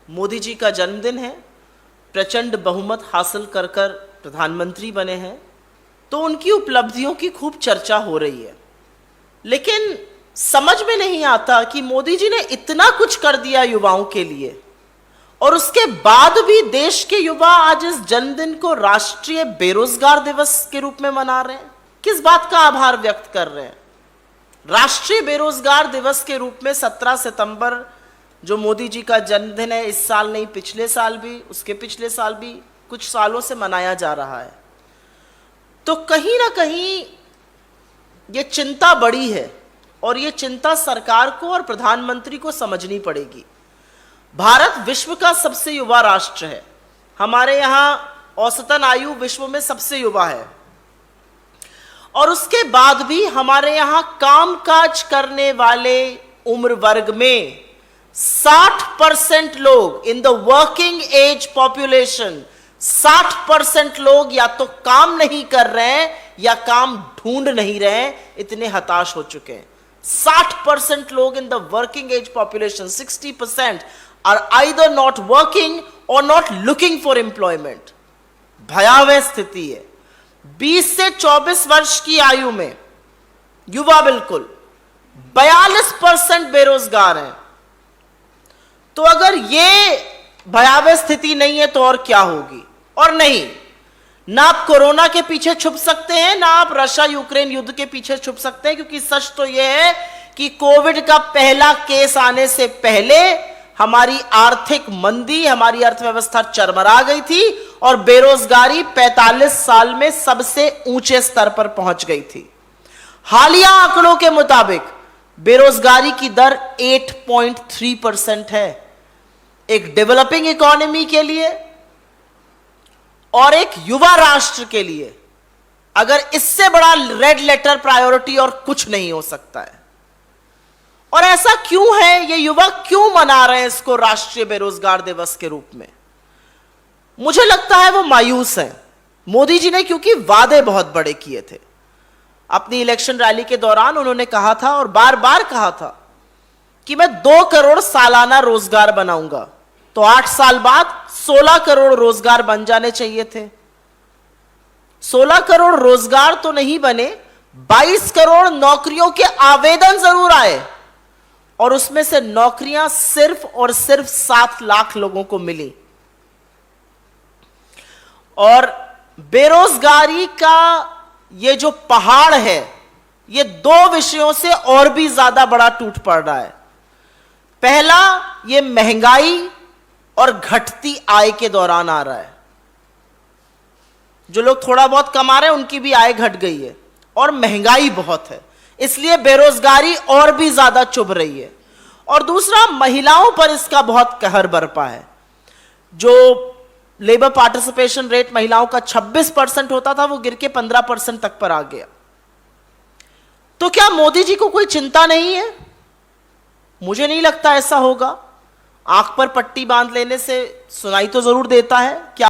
मोदी जी का जन्मदिन है, प्रचंड बहुमत हासिल कर कर प्रधानमंत्री बने हैं, तो उनकी उपलब्धियों की खूब चर्चा हो रही है। लेकिन समझ में नहीं आता कि मोदी जी ने इतना कुछ कर दिया युवाओं के लिए, और उसके बाद भी देश के युवा आज इस जन्मदिन को राष्ट्रीय बेरोजगार दिवस के रूप में मना रहे हैं। किस बात का आभार व्यक्त कर रहे हैं? राष्ट्रीय बेरोजगार दिवस के रूप में 17 सितंबर जो मोदी जी का जन्मदिन है, इस साल नहीं, पिछले साल भी, उसके पिछले साल भी, कुछ सालों से मनाया जा रहा है। तो कहीं ना कहीं ये चिंता बड़ी है, और ये चिंता सरकार को और प्रधानमंत्री को समझनी पड़ेगी। भारत विश्व का सबसे युवा राष्ट्र है। हमारे यहां औसतन आयु विश्व में सबसे युवा है, और उसके बाद भी हमारे यहां कामकाज करने वाले उम्र वर्ग में 60% लोग, in the working age population 60% लोग या तो काम नहीं कर रहे हैं या काम ढूंढ नहीं रहे हैं, इतने हताश हो चुके हैं। 60% लोग in the working age population, 60% are either not working और नॉट लुकिंग फॉर एम्प्लॉयमेंट। भयावह स्थिति है। 20 से 24 वर्ष की आयु में युवा बिल्कुल 42% बेरोजगार हैं। तो अगर ये भयावह स्थिति नहीं है तो और क्या होगी? और नहीं, ना आप कोरोना के पीछे छुप सकते हैं, ना आप रशिया यूक्रेन युद्ध के पीछे छुप सकते हैं, क्योंकि सच तो यह है कि कोविड का पहला केस आने से पहले हमारी आर्थिक मंदी, हमारी अर्थव्यवस्था चरमरा गई थी और बेरोजगारी 45 साल में सबसे ऊंचे स्तर पर पहुंच गई थी। हालिया आंकड़ों के मुताबिक बेरोजगारी की दर 8.3% है। एक डेवलपिंग इकोनॉमी के लिए और एक युवा राष्ट्र के लिए अगर इससे बड़ा रेड लेटर प्रायोरिटी और कुछ नहीं हो सकता है। और ऐसा क्यों है? ये युवा क्यों मना रहे हैं इसको राष्ट्रीय बेरोजगार दिवस के रूप में? मुझे लगता है वो मायूस हैं। मोदी जी ने क्योंकि वादे बहुत बड़े किए थे। अपनी इलेक्शन रैली के दौरान उन्होंने कहा था और बार बार कहा था कि मैं 2 करोड़ सालाना रोजगार बनाऊंगा। तो 8 साल बाद 16 करोड़ रोजगार बन जाने चाहिए थे। 16 करोड़ रोजगार तो नहीं बने, 22 करोड़ नौकरियों के आवेदन जरूर आए, और उसमें से नौकरियां सिर्फ और सिर्फ 7 लाख लोगों को मिली। और बेरोजगारी का ये जो पहाड़ है, ये 2 विषयों से और भी ज्यादा बड़ा टूट पड़ रहा है। पहला, ये महंगाई और घटती आय के दौरान आ रहा है। जो लोग थोड़ा बहुत कमा रहे हैं उनकी भी आय घट गई है, और महंगाई बहुत है, इसलिए बेरोजगारी और भी ज्यादा चुभ रही है। और दूसरा, महिलाओं पर इसका बहुत कहर बरपा है। जो लेबर पार्टिसिपेशन रेट महिलाओं का 26% होता था, वो गिर के 15% तक पर आ गया। तो क्या मोदी जी को कोई चिंता नहीं है? मुझे नहीं लगता ऐसा होगा। आंख पर पट्टी बांध लेने से सुनाई तो जरूर देता है क्या